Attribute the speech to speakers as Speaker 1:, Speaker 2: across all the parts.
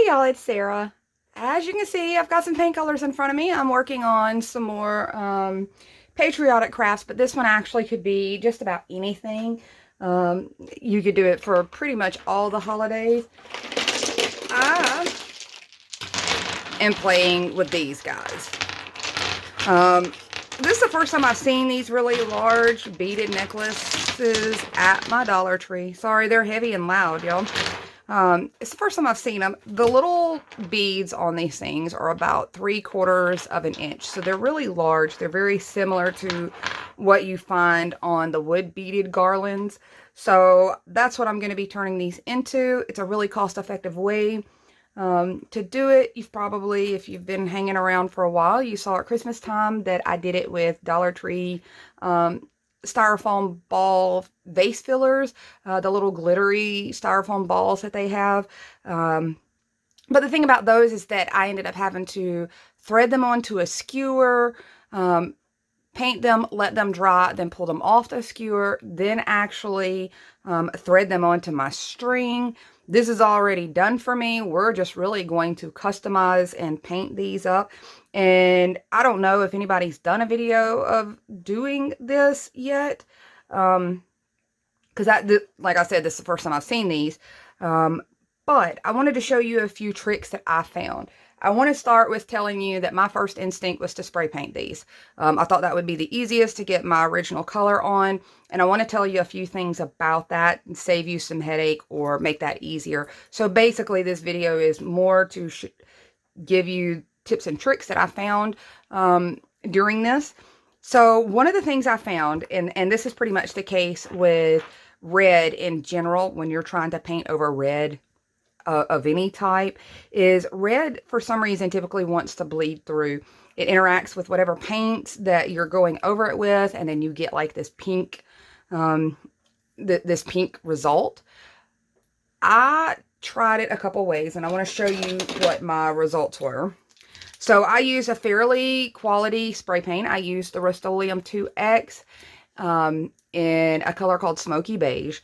Speaker 1: Hey y'all, it's Sarah. As you can see, I've got some paint colors in front of me. I'm working on some more patriotic crafts, but this one actually could be just about anything. You could do it for pretty much all the holidays. I am playing with these guys. This is the first time I've seen these really large beaded necklaces at my Dollar Tree. Sorry, they're heavy and loud, y'all. It's the first time I've seen them. The little beads on these things are about 3/4 of an inch. So they're really large. They're very similar to what you find on the wood beaded garlands. So that's what I'm going to be turning these into. It's a really cost-effective way to do it. You've probably, if you've been hanging around for a while, you saw at Christmas time that I did it with Dollar Tree styrofoam ball vase fillers, the little glittery styrofoam balls that they have. But the thing about those is that I ended up having to thread them onto a skewer, paint them, let them dry, then pull them off the skewer, then actually thread them onto my string. This is already done for me. We're just really going to customize and paint these up. And I don't know if anybody's done a video of doing this yet. Because like I said, this is the first time I've seen these. But I wanted to show you a few tricks that I found. I want to start with telling you that my first instinct was to spray paint these. I thought that would be the easiest to get my original color on. And I want to tell you a few things about that and save you some headache or make that easier. So basically this video is more to give you tips and tricks that I found during this. So one of the things I found, and this is pretty much the case with red in general when you're trying to paint over red of any type, is red for some reason typically wants to bleed through. It interacts with whatever paint that you're going over it with, and then you get like this pink this pink result. I tried it a couple ways, and I want to show you what my results were. So I use a fairly quality spray paint. I used the Rust-Oleum 2X in a color called Smoky Beige.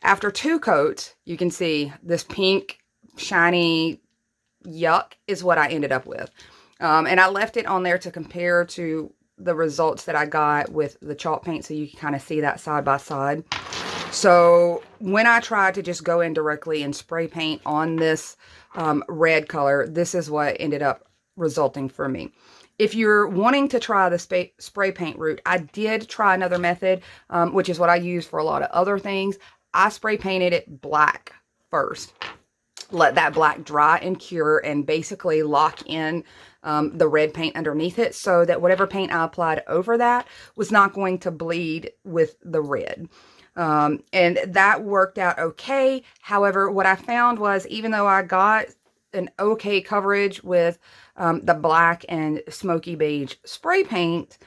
Speaker 1: After 2 coats, you can see this pink, shiny yuck is what I ended up with. And I left it on there to compare to the results that I got with the chalk paint, so you can kind of see that side by side. So when I tried to just go in directly and spray paint on this red color, this is what ended up resulting for me. If you're wanting to try the spray paint route, I did try another method, which is what I use for a lot of other things. I spray painted it black first. Let that black dry and cure and basically lock in the red paint underneath it so that whatever paint I applied over that was not going to bleed with the red. And that worked out okay. However, what I found was even though I got an okay coverage with the black and smoky beige spray paint,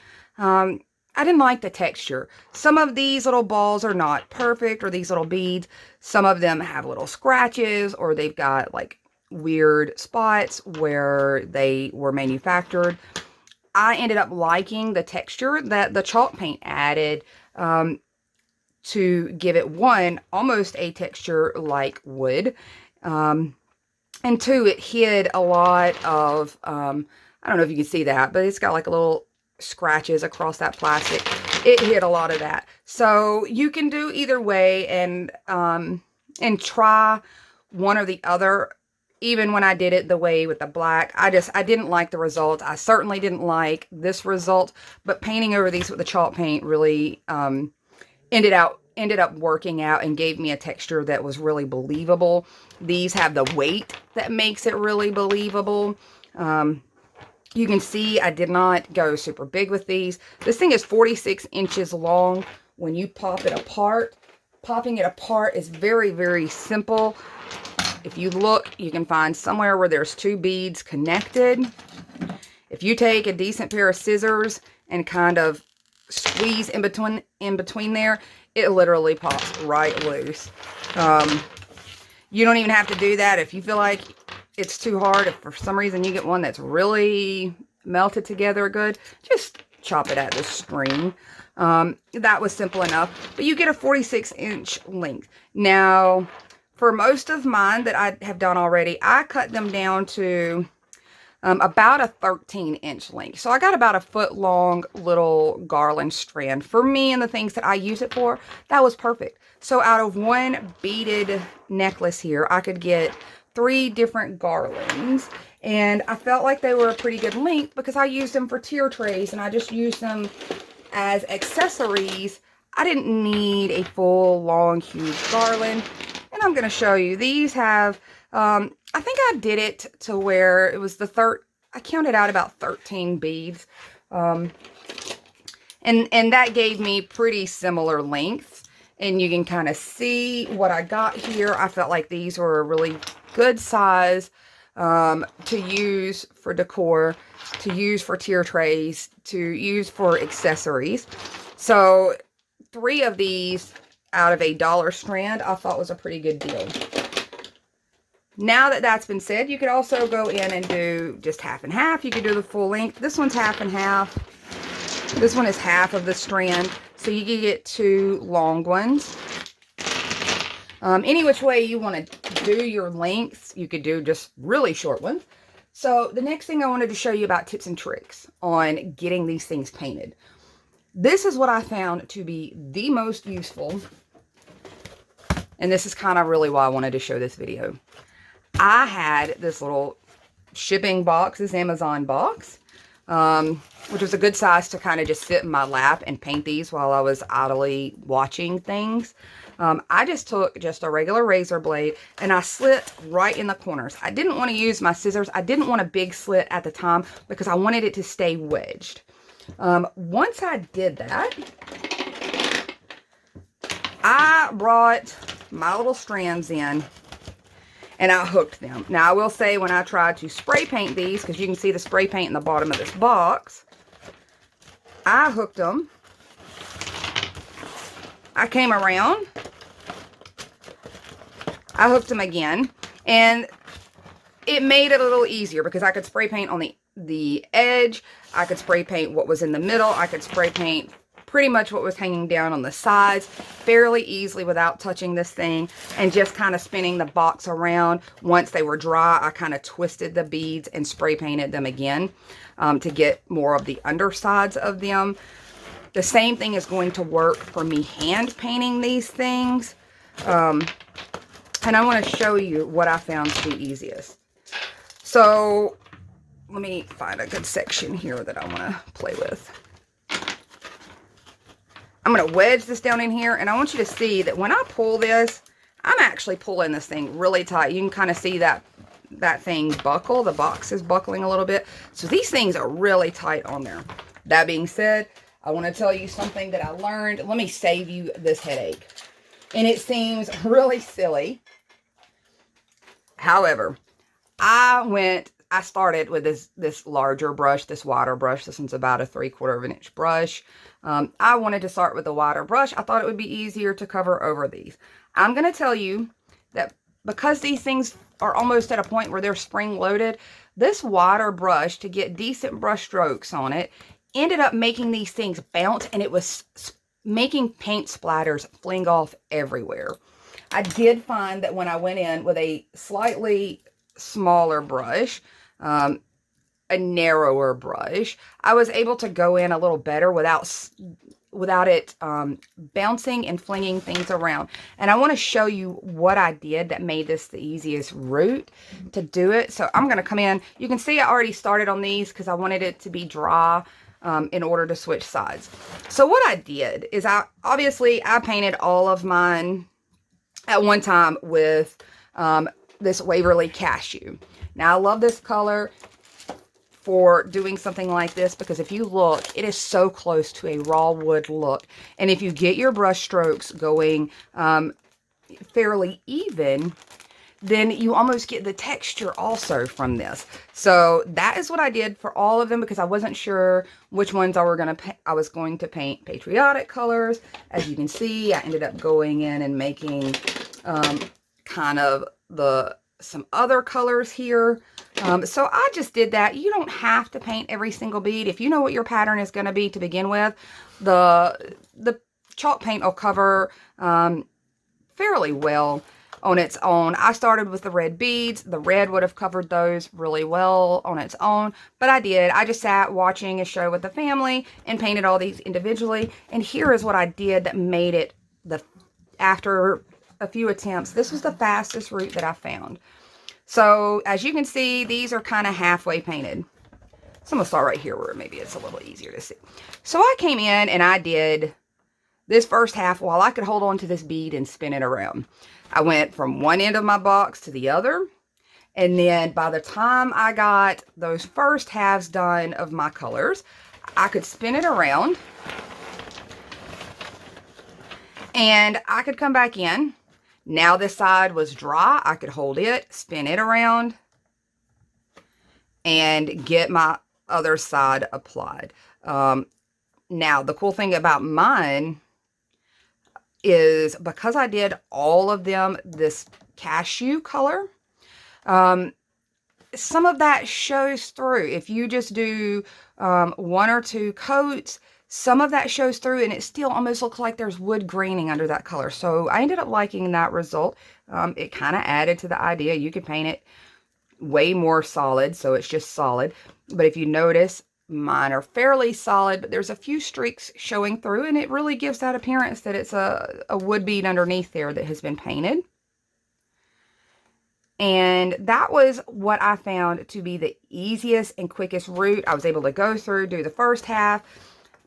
Speaker 1: I didn't like the texture. Some of these little balls are not perfect, or these little beads. Some of them have little scratches, or they've got like weird spots where they were manufactured. I ended up liking the texture that the chalk paint added to give it, one, almost a texture like wood. And two, it hid a lot of, I don't know if you can see that, but it's got like a little scratches across that plastic. It hid a lot of that. So you can do either way and try one or the other. Even when I did it the way with the black, I didn't like the result. I certainly didn't like this result, but painting over these with the chalk paint really ended up working out and gave me a texture that was really believable. These have the weight that makes it really believable. You can see I did not go super big with these. This thing is 46 inches long. When you pop it apart, popping it apart is very, very simple. If you look, you can find somewhere where there's 2 beads connected. If you take a decent pair of scissors and kind of squeeze in between there, it literally pops right loose. You don't even have to do that if you feel like it's too hard. If for some reason you get one that's really melted together good, just chop it at the string. That was simple enough. But you get a 46-inch length. Now, for most of mine that I have done already, I cut them down to about a 13-inch length. So I got about a foot long little garland strand. For me and the things that I use it for, that was perfect. So out of one beaded necklace here, I could get 3 different garlands. And I felt like they were a pretty good length because I used them for tier trays and I just used them as accessories. I didn't need a full, long, huge garland. And I'm going to show you. These have... I think I did it to where it was I counted out about 13 beads. And that gave me pretty similar lengths. And you can kind of see what I got here. I felt like these were a really good size to use for decor, to use for tier trays, to use for accessories. So 3 of these out of a $1 strand, I thought was a pretty good deal. Now that that's been said, you could also go in and do just half and half. You could do the full length. This one's half and half. This one is half of the strand. So you can get 2 long ones. Any which way you want to do your lengths, you could do just really short ones. So the next thing I wanted to show you about tips and tricks on getting these things painted. This is what I found to be the most useful. And this is kind of really why I wanted to show this video. I had this little shipping box, this Amazon box, which was a good size to kind of just sit in my lap and paint these while I was idly watching things. I just took just a regular razor blade and I slit right in the corners. I didn't want to use my scissors. I didn't want a big slit at the time because I wanted it to stay wedged. Once I did that, I brought my little strands in and I hooked them. Now, I will say when I tried to spray paint these, because you can see the spray paint in the bottom of this box, I hooked them. I came around. I hooked them again. And it made it a little easier because I could spray paint on the edge. I could spray paint what was in the middle. I could spray paint pretty much what was hanging down on the sides fairly easily without touching this thing and just kind of spinning the box around. Once they were dry, I kind of twisted the beads and spray painted them again to get more of the undersides of them. The same thing is going to work for me hand painting these things. And I want to show you what I found to be easiest. So let me find a good section here that I want to play with. I'm going to wedge this down in here, and I want you to see that when I pull this, I'm actually pulling this thing really tight. You can kind of see that thing buckle. The box is buckling a little bit. So these things are really tight on there. That being said, I want to tell you something that I learned. Let me save you this headache. And it seems really silly. However, I started with this larger brush, this wider brush. This one's about a 3/4 inch brush. I wanted to start with a wider brush. I thought it would be easier to cover over these. I'm going to tell you that because these things are almost at a point where they're spring loaded, this wider brush, to get decent brush strokes on it, ended up making these things bounce, and it was making paint splatters fling off everywhere. I did find that when I went in with a slightly smaller brush, a narrower brush, I was able to go in a little better without it bouncing and flinging things around. And I want to show you what I did that made this the easiest route to do it. So I'm going to come in. You can see I already started on these because I wanted it to be dry in order to switch sides. So what I did is I painted all of mine at one time with this Waverly Cashew. Now, I love this color for doing something like this because if you look, it is so close to a raw wood look. And if you get your brush strokes going fairly even, then you almost get the texture also from this. So that is what I did for all of them because I wasn't sure which ones I was going to paint patriotic colors. As you can see, I ended up going in and making kind of some other colors here. So I just did that. You don't have to paint every single bead. If you know what your pattern is going to be to begin with, the chalk paint will cover fairly well. on its own. I started with the red beads. The red would have covered those really well on its own, but I did. I just sat watching a show with the family and painted all these individually. And here is what I did that made it after a few attempts, this was the fastest route that I found. So as you can see, these are kind of halfway painted. So I'm going to start right here where maybe it's a little easier to see. So I came in and I did this first half while I could hold on to this bead and spin it around. I went from one end of my box to the other. And then by the time I got those first halves done of my colors, I could spin it around. And I could come back in. Now this side was dry. I could hold it, spin it around, and get my other side applied. Now, the cool thing about mine is because I did all of them this cashew color, some of that shows through. If you just do one or two coats, some of that shows through, and it still almost looks like there's wood graining under that color. So I ended up liking that result. It kind of added to the idea. You could paint it way more solid, so it's just solid. But if you notice, mine are fairly solid, but there's a few streaks showing through, and it really gives that appearance that it's a wood bead underneath there that has been painted. And that was what I found to be the easiest and quickest route. I was able to go through, do the first half.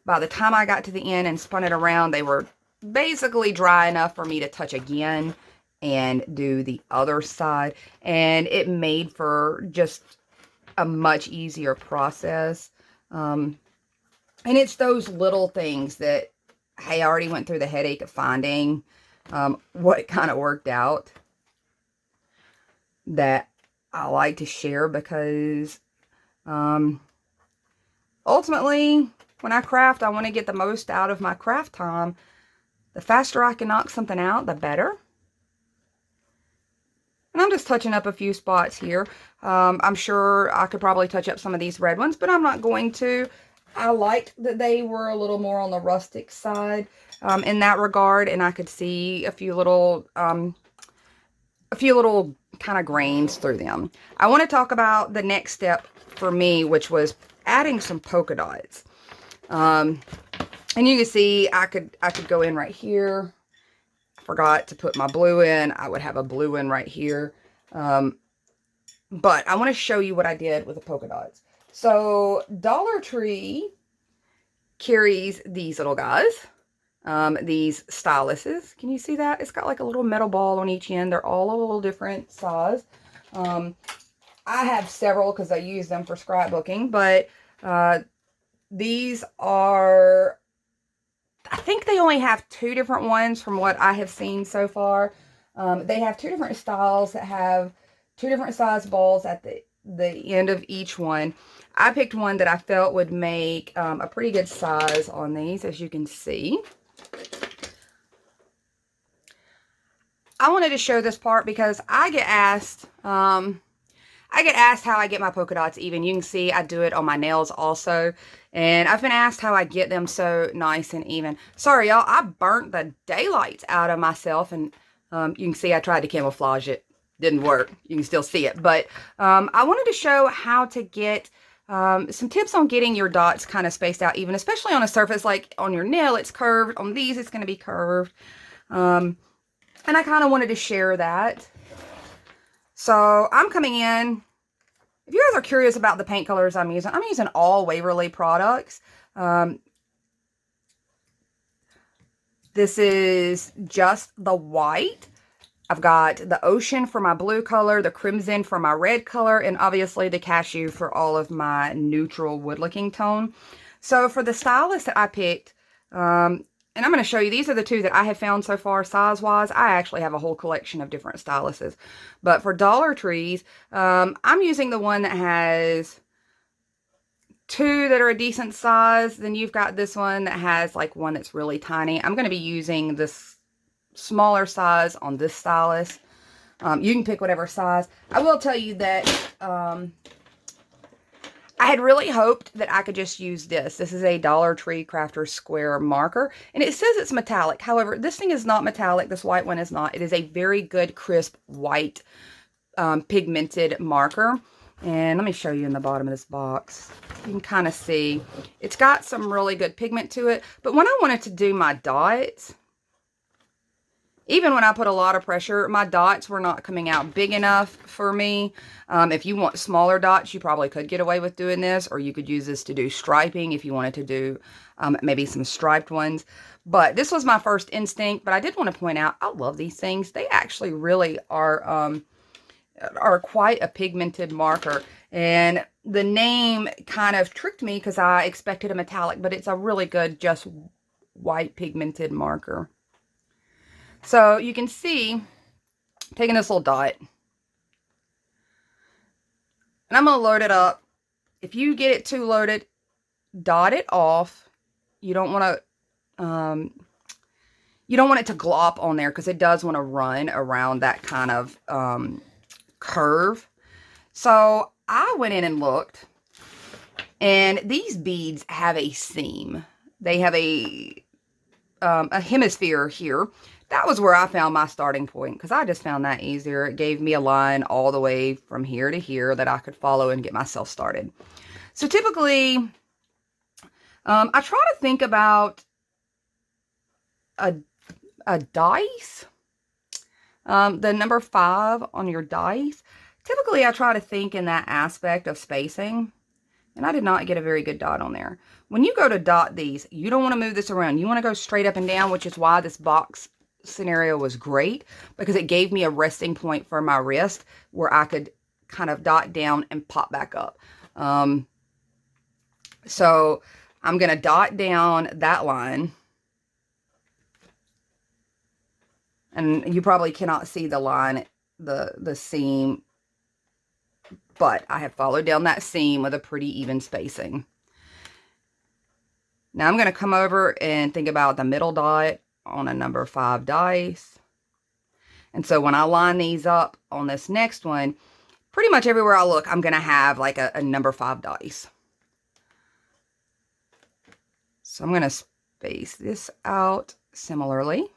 Speaker 1: By the time I got to the end and spun it around, they were basically dry enough for me to touch again and do the other side. And it made for just a much easier process. And it's those little things that, hey, I already went through the headache of finding what kind of worked out, that I like to share, because ultimately, when I craft, I want to get the most out of my craft time. The faster I can knock something out, the better. And I'm just touching up a few spots here. I'm sure I could probably touch up some of these red ones, but I'm not going to. I liked that they were a little more on the rustic side in that regard, and I could see a few little kind of grains through them. I want to talk about the next step for me, which was adding some polka dots. And you can see I could go in right here. I forgot to put my blue in. I would have a blue in right here. But I want to show you what I did with the polka dots. So Dollar Tree carries these little guys. These styluses. Can you see that? It's got like a little metal ball on each end. They're all a little different size. I have several because I use them for scrapbooking, but these are, I think they only have two different ones from what I have seen so far. They have two different styles that have two different size balls at the end of each one. I picked one that I felt would make a pretty good size on these, as you can see. I wanted to show this part because I get asked how I get my polka dots even. You can see I do it on my nails also. And I've been asked how I get them so nice and even. Sorry, y'all. I burnt the daylights out of myself. And you can see I tried to camouflage it. Didn't work. You can still see it. But I wanted to show how to get some tips on getting your dots kind of spaced out even. Especially on a surface like on your nail, it's curved. On these, it's going to be curved. And I kind of wanted to share that. So I'm coming in. If you guys are curious about the paint colors I'm using all Waverly products. This is just the white. I've got the ocean for my blue color, the crimson for my red color, and obviously the cashew for all of my neutral wood looking tone. So for the stylus that I picked, and I'm going to show you, these are the two that I have found so far size-wise. I actually have a whole collection of different styluses. But for Dollar Trees, I'm using the one that has two that are a decent size. Then you've got this one that has like one that's really tiny. I'm going to be using this smaller size on this stylus. You can pick whatever size. I will tell you that I I had really hoped that I could just use this. This is a Dollar Tree Crafter Square marker, and it says it's metallic. However, this thing is not metallic. This white one is not. It is a very good, crisp, white, pigmented marker. And let me show you in the bottom of this box. You can kind of see it's got some really good pigment to it. But when I wanted to do my dots, even when I put a lot of pressure, my dots were not coming out big enough for me. If you want smaller dots, you probably could get away with doing this, or you could use this to do striping if you wanted to do maybe some striped ones. But this was my first instinct, but I did want to point out, I love these things. They actually really are quite a pigmented marker. And the name kind of tricked me because I expected a metallic, but it's a really good, just white pigmented marker. So you can see, taking this little dot, and I'm going to load it up. If you get it too loaded, dot it off. You don't want to, you don't want it to glop on there because it does want to run around that kind of curve. So I went in and looked, and these beads have a seam. They have a hemisphere here. That was where I found my starting point because I just found that easier. It gave me a line all the way from here to here that I could follow and get myself started. So typically, I try to think about a dice, the number 5 on your dice. Typically, I try to think in that aspect of spacing, and I did not get a very good dot on there. When you go to dot these, you don't want to move this around. You want to go straight up and down, which is why this box scenario was great, because it gave me a resting point for my wrist where I could kind of dot down and pop back up. So I'm going to dot down that line. And you probably cannot see the line, the seam, but I have followed down that seam with a pretty even spacing. Now I'm going to come over and think about the middle dot on a number 5 dice. And so when I line these up on this next one, pretty much everywhere I look, I'm going to have like a number 5 dice. So I'm going to space this out similarly.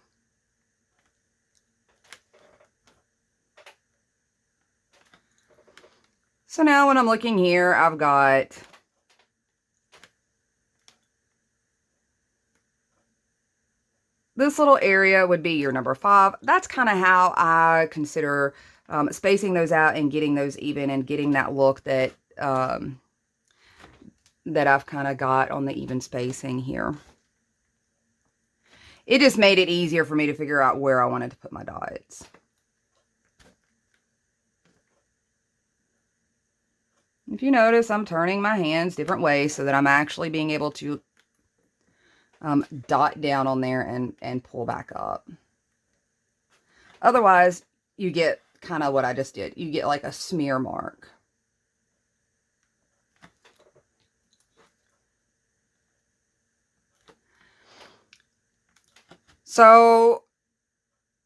Speaker 1: So now when I'm looking here, I've got this little area would be your number 5. That's kind of how I consider spacing those out and getting those even and getting that look that that I've kind of got on the even spacing here. It just made it easier for me to figure out where I wanted to put my dots. If you notice, I'm turning my hands different ways so that I'm actually being able to dot down on there and pull back up. Otherwise, you get kind of what I just did. You get like a smear mark. So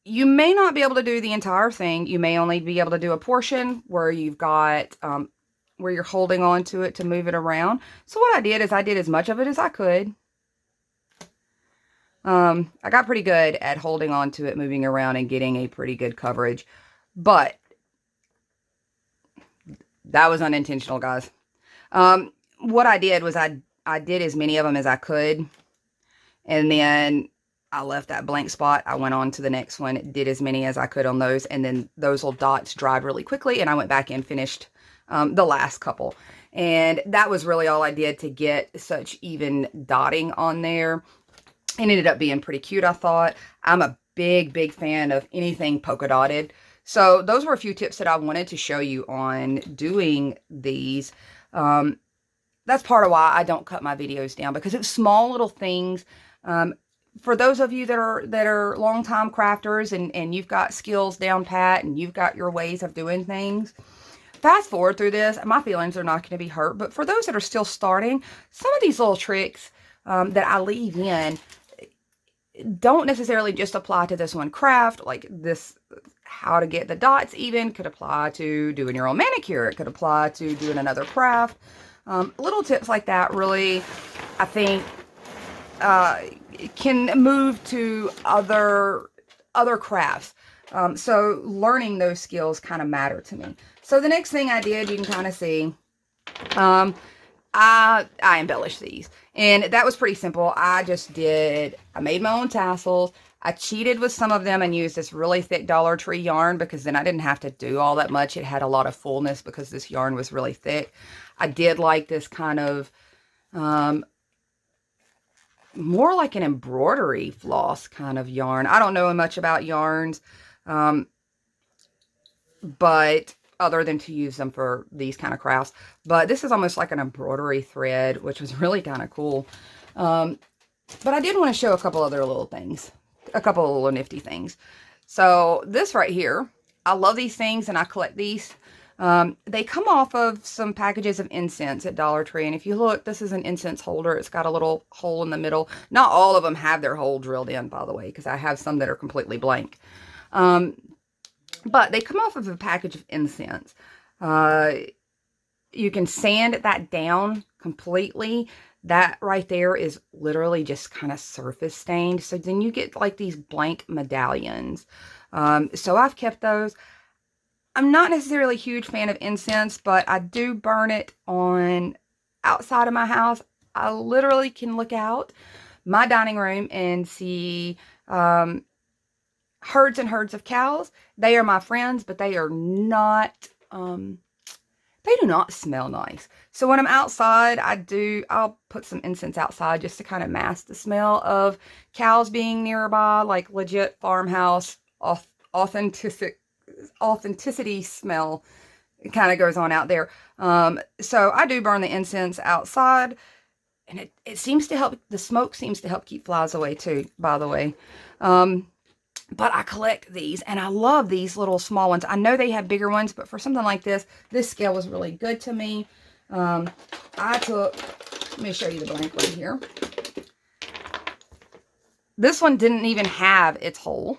Speaker 1: you may not be able to do the entire thing. You may only be able to do a portion where you've got where you're holding on to it to move it around. So what I did is I did as much of it as I could. I got pretty good at holding on to it, moving around, and getting a pretty good coverage. But that was unintentional, guys. What I did was I did as many of them as I could. And then I left that blank spot. I went on to the next one, did as many as I could on those. And then those little dots dried really quickly. And I went back and finished the last couple. And that was really all I did to get such even dotting on there. It ended up being pretty cute, I thought. I'm a big fan of anything polka dotted. So those were a few tips that I wanted to show you on doing these. That's part of why I don't cut my videos down, because it's small little things. For those of you that are longtime crafters and you've got skills down pat and you've got your ways of doing things, fast forward through this, my feelings are not going to be hurt. But for those that are still starting, some of these little tricks that I leave in don't necessarily just apply to this one craft. Like this, how to get the dots even, could apply to doing your own manicure. It could apply to doing another craft. Little tips like that really, I think, can move to other crafts. So learning those skills kind of matter to me. So the next thing I did, you can kind of see, I embellished these, and that was pretty simple. I made my own tassels. I cheated with some of them and used this really thick Dollar Tree yarn, because then I didn't have to do all that much. It had a lot of fullness because this yarn was really thick. I did like this kind of, more like an embroidery floss kind of yarn. I don't know much about yarns, but other than to use them for these kind of crafts. But this is almost like an embroidery thread, which was really kind of cool. But I did want to show a couple other little things, a couple of little nifty things. So this right here, I love these things and I collect these. They come off of some packages of incense at Dollar Tree. And if you look, this is an incense holder. It's got a little hole in the middle. Not all of them have their hole drilled in, by the way, because I have some that are completely blank. But they come off of a package of incense. You can sand that down completely. That right there is literally just kind of surface stained. So then you get like these blank medallions. So I've kept those. I'm not necessarily a huge fan of incense, but I do burn it on outside of my house. I literally can look out my dining room and see herds and herds of cows. They are my friends, but they are not, they do not smell nice. So when I'm outside, I'll put some incense outside just to kind of mask the smell of cows being nearby, like legit farmhouse, authenticity smell. It kind of goes on out there. So I do burn the incense outside, and it seems to help, the smoke seems to help keep flies away too, by the way. But I collect these, and I love these little small ones. I know they have bigger ones, but for something like this scale was really good to me. Let me show you the blank one here. This one didn't even have its hole.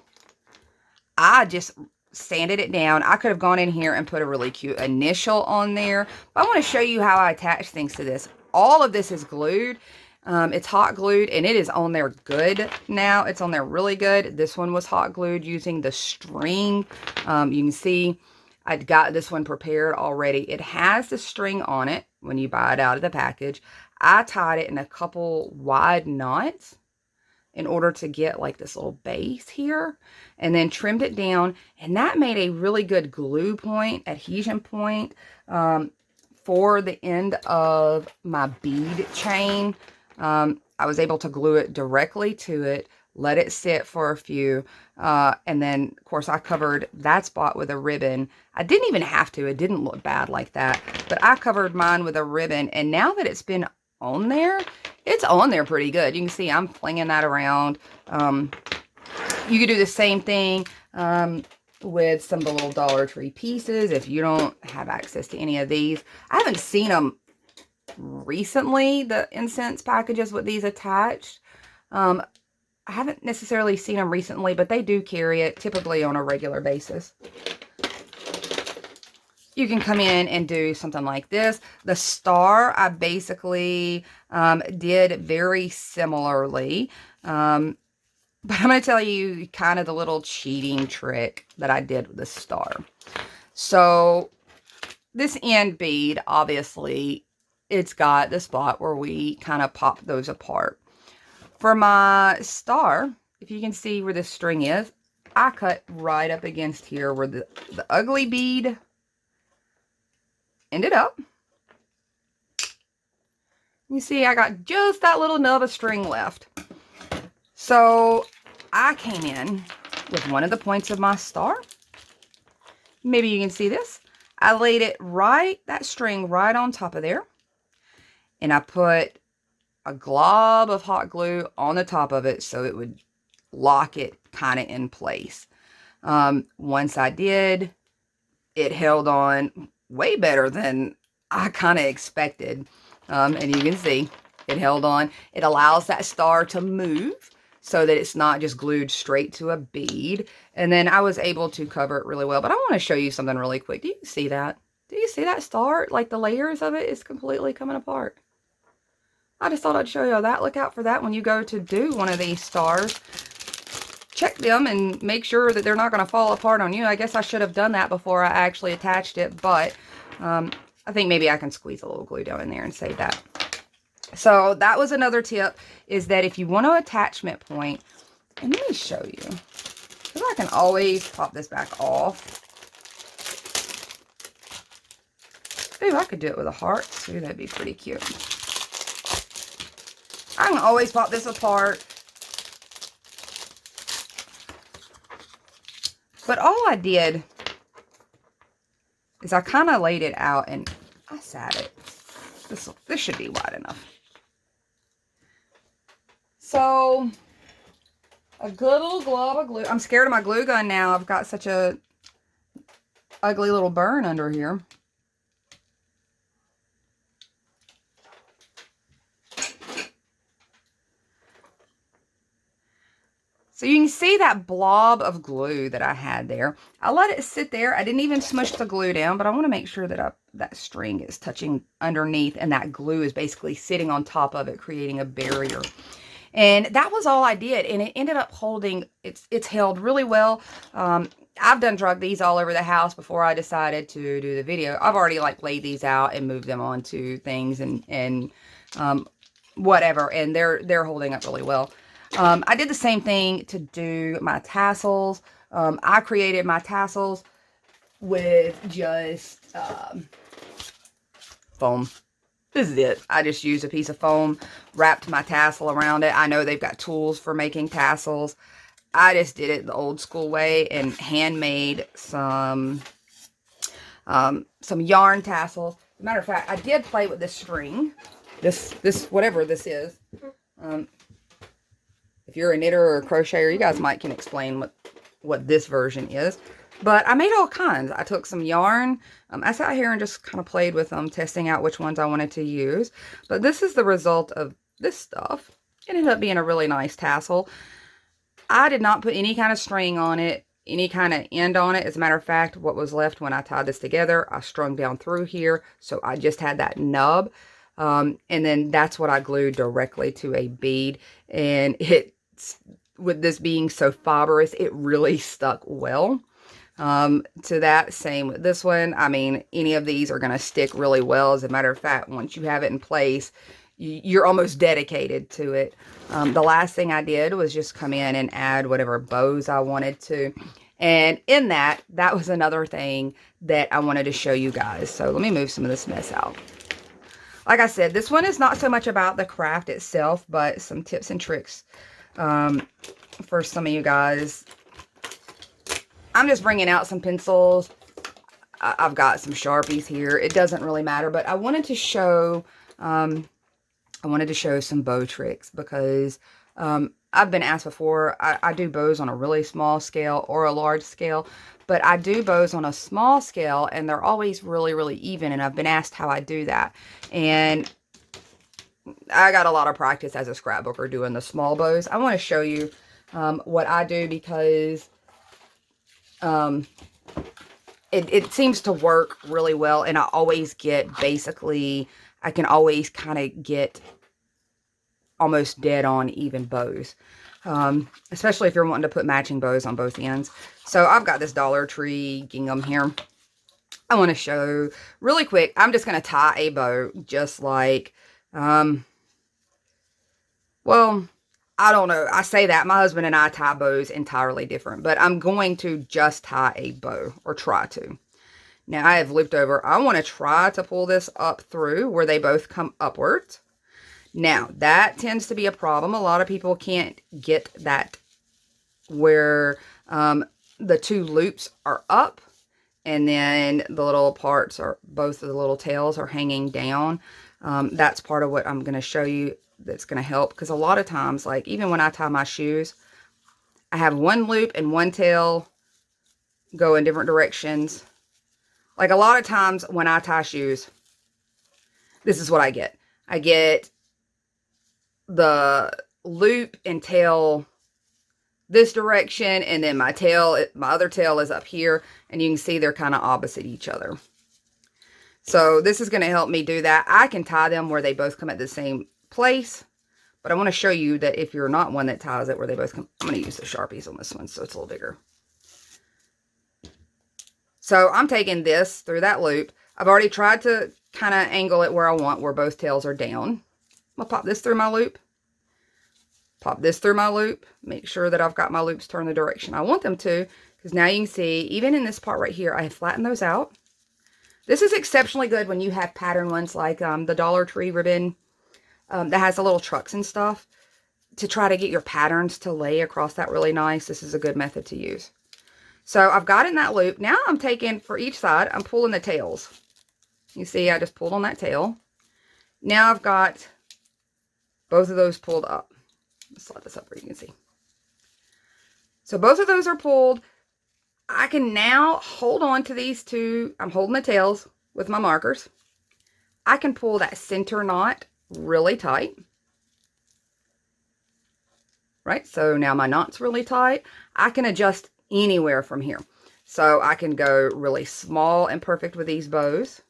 Speaker 1: I just sanded it down. I could have gone in here and put a really cute initial on there. But I want to show you how I attach things to this. All of this is glued. It's hot glued, and it is on there good now. It's on there really good. This one was hot glued using the string. You can see I'd got this one prepared already. It has the string on it when you buy it out of the package. I tied it in a couple wide knots in order to get like this little base here, and then trimmed it down, and that made a really good glue point, adhesion point, for the end of my bead chain. I was able to glue it directly to it, let it sit for a few, and then, of course, I covered that spot with a ribbon. I didn't even have to. It didn't look bad like that, but I covered mine with a ribbon, and now that it's been on there, it's on there pretty good. You can see I'm flinging that around. You could do the same thing with some of the little Dollar Tree pieces if you don't have access to any of these. I haven't seen them recently, the incense packages with these attached. I haven't necessarily seen them recently, but they do carry it typically on a regular basis. You can come in and do something like this. The star, I basically did very similarly. But I'm going to tell you kind of the little cheating trick that I did with the star. So this end bead, obviously, it's got the spot where we kind of pop those apart. For my star, if you can see where this string is, I cut right up against here where the ugly bead ended up. You see, I got just that little nub of string left. So I came in with one of the points of my star. Maybe you can see this. I laid it that string right on top of there. And I put a glob of hot glue on the top of it so it would lock it kind of in place. Once I did, it held on way better than I kind of expected. And you can see it held on. It allows that star to move so that it's not just glued straight to a bead. And then I was able to cover it really well. But I want to show you something really quick. Do you see that? Do you see that star? Like the layers of it is completely coming apart. I just thought I'd show you that. Look out for that when you go to do one of these stars. Check them and make sure that they're not going to fall apart on you. I guess I should have done that before I actually attached it, but I think maybe I can squeeze a little glue down in there and save that. So that was another tip, is that if you want an attachment point, and let me show you, because I can always pop this back off. Ooh, I could do it with a heart too. That'd be pretty cute. I can always pop this apart. But all I did is I kind of laid it out and I sat it. This should be wide enough. So, a good little glob of glue. I'm scared of my glue gun now. I've got such a ugly little burn under here. So you can see that blob of glue that I had there. I let it sit there. I didn't even smush the glue down, but I want to make sure that that string is touching underneath and that glue is basically sitting on top of it, creating a barrier. And that was all I did, and it ended up holding, it's held really well. I've done drug these all over the house before I decided to do the video. I've already like laid these out and moved them onto things and whatever, and they're holding up really well. I did the same thing to do my tassels. I created my tassels with just foam. This is it. I just used a piece of foam, wrapped my tassel around it. I know they've got tools for making tassels. I just did it the old school way and handmade some yarn tassels. As a matter of fact, I did play with this string. This whatever this is. If you're a knitter or a crocheter, you guys can explain what this version is. But I made all kinds. I took some yarn. I sat here and just kind of played with them, testing out which ones I wanted to use. But this is the result of this stuff. It ended up being a really nice tassel. I did not put any kind of string on it, any kind of end on it. As a matter of fact, what was left when I tied this together, I strung down through here. So I just had that nub. And then that's what I glued directly to a bead. And with this being so fibrous, it really stuck well. To that, same with this one. I mean, any of these are going to stick really well. As a matter of fact, once you have it in place, you're almost dedicated to it. The last thing I did was just come in and add whatever bows I wanted to. And in that was another thing that I wanted to show you guys. So let me move some of this mess out. Like I said, this one is not so much about the craft itself, but some tips and tricks for some of you guys. I'm just bringing out some pencils. I've got some Sharpies here. It doesn't really matter, but I wanted to show some bow tricks because I've been asked before. I do bows on a really small scale or a large scale, but I do bows on a small scale and they're always really, really even. And I've been asked how I do that. And I got a lot of practice as a scrapbooker doing the small bows. I want to show you what I do because it seems to work really well, and I always get I can always kind of get almost dead on even bows, especially if you're wanting to put matching bows on both ends. So I've got this Dollar Tree gingham here. I want to show really quick. I'm just going to tie a bow just like, well, I don't know. I say that. My husband and I tie bows entirely different. But I'm going to just tie a bow. Or try to. Now, I have looped over. I want to try to pull this up through where they both come upwards. Now, that tends to be a problem. A lot of people can't get that where the two loops are up. And then the little parts are, both of the little tails are hanging down. That's part of what I'm going to show you. That's going to help, because a lot of times, like even when I tie my shoes, I have one loop and one tail go in different directions. Like a lot of times when I tie shoes, this is what I get. I get the loop and tail this direction, and then my other tail is up here, and you can see they're kind of opposite each other. So this is going to help me do that. I can tie them where they both come at the same place. But I want to show you that if you're not one that ties it where they both come, I'm going to use the Sharpies on this one so it's a little bigger. So I'm taking this through that loop. I've already tried to kind of angle it where I want, where both tails are down. I'm going to pop this through my loop. Pop this through my loop. Make sure that I've got my loops turned the direction I want them to. Because now you can see, even in this part right here, I have flattened those out. This is exceptionally good when you have pattern ones like the Dollar Tree ribbon. That has the little trucks and stuff, to try to get your patterns to lay across that really nice. This is a good method to use. So I've got in that loop. Now I'm taking, for each side, I'm pulling the tails. You see, I just pulled on that tail. Now I've got both of those pulled up. Let's slide this up where you can see. So both of those are pulled. I can now hold on to these two. I'm holding the tails with my markers. I can pull that center knot really tight. Right, so now my knot's really tight. I can adjust anywhere from here. So I can go really small and perfect with these bows.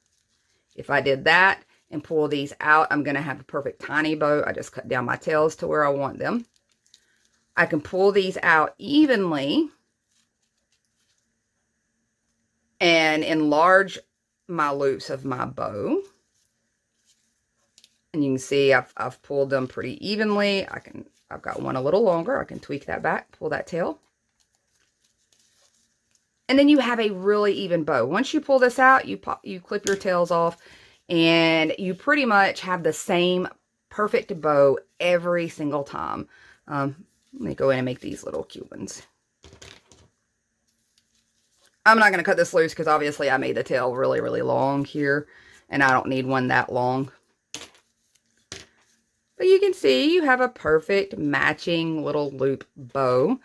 Speaker 1: If I did that and pull these out, I'm going to have a perfect tiny bow. I just cut down my tails to where I want them. I can pull these out evenly and enlarge my loops of my bow. And you can see I've pulled them pretty evenly. I've got one a little longer. I can tweak that back, pull that tail. And then you have a really even bow. Once you pull this out, you clip your tails off, and you pretty much have the same perfect bow every single time. Let me go in and make these little cute ones. I'm not going to cut this loose because obviously I made the tail really, really long here, and I don't need one that long. But you can see you have a perfect matching little loop bow.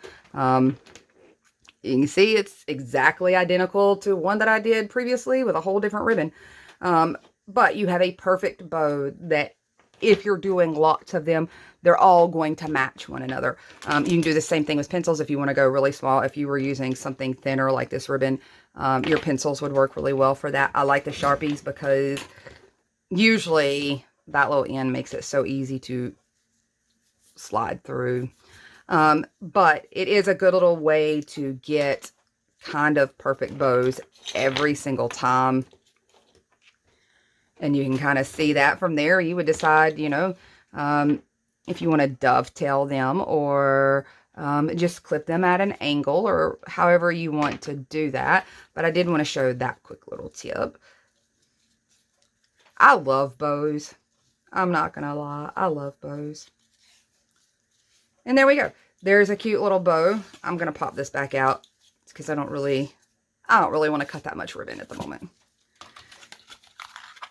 Speaker 1: You can see it's exactly identical to one that I did previously with a whole different ribbon. But you have a perfect bow that if you're doing lots of them, they're all going to match one another. You can do the same thing with pencils if you want to go really small. If you were using something thinner like this ribbon, your pencils would work really well for that. I like the Sharpies because usually that little end makes it so easy to slide through. But it is a good little way to get kind of perfect bows every single time. And you can kind of see that from there. You would decide, you know, if you want to dovetail them or just clip them at an angle or however you want to do that. But I did want to show that quick little tip. I love bows. I'm not going to lie. I love bows. And there we go. There's a cute little bow. I'm going to pop this back out because I don't really want to cut that much ribbon at the moment.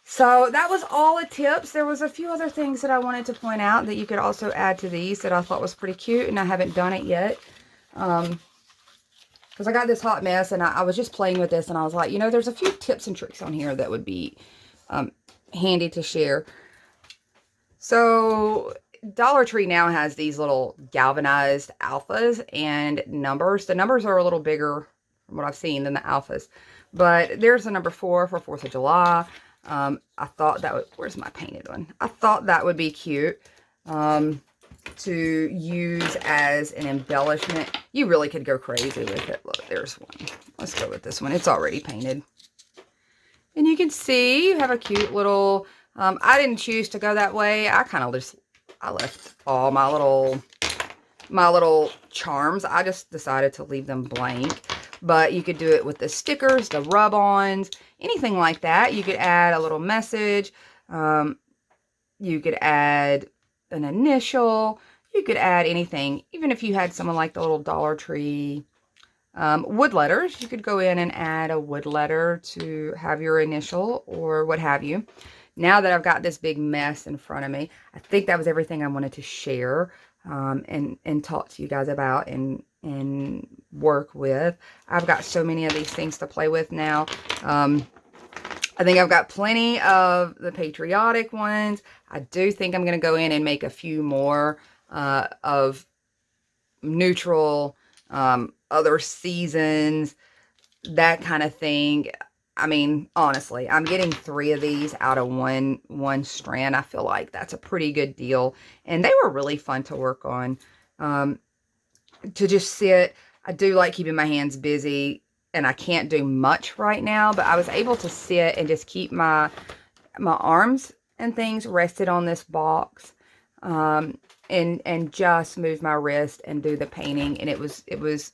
Speaker 1: So that was all the tips. There was a few other things that I wanted to point out that you could also add to these that I thought was pretty cute, and I haven't done it yet. Because I got this hot mess, and I was just playing with this, and I was like, you know, there's a few tips and tricks on here that would be handy to share. So Dollar Tree now has these little galvanized alphas and numbers. The numbers are a little bigger from what I've seen than the alphas. But there's a number 4 for 4th of July. I thought that would, where's my painted one? I thought that would be cute to use as an embellishment. You really could go crazy with it. Look, there's one. Let's go with this one. It's already painted. And you can see you have a cute little, I didn't choose to go that way. I kind of just, I left all my little charms. I just decided to leave them blank. But you could do it with the stickers, the rub-ons, anything like that. You could add a little message. You could add an initial. You could add anything. Even if you had someone like the little Dollar Tree wood letters, you could go in and add a wood letter to have your initial or what have you. Now that I've got this big mess in front of me, I think that was everything I wanted to share and talk to you guys about and work with. I've got so many of these things to play with now. I think I've got plenty of the patriotic ones. I do think I'm going to go in and make a few more of neutral, other seasons, that kind of thing. I mean, honestly, I'm getting 3 of these out of one strand. I feel like that's a pretty good deal. And they were really fun to work on. To just sit. I do like keeping my hands busy, and I can't do much right now, but I was able to sit and just keep my arms and things rested on this box, and just move my wrist and do the painting. And it was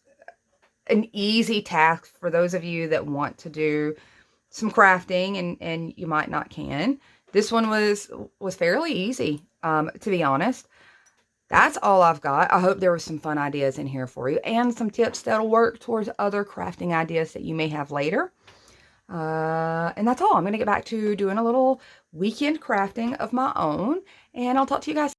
Speaker 1: an easy task for those of you that want to do some crafting and you might not can. This one was fairly easy, to be honest. That's all I've got. I hope there were some fun ideas in here for you and some tips that'll work towards other crafting ideas that you may have later. And that's all. I'm going to get back to doing a little weekend crafting of my own, and I'll talk to you guys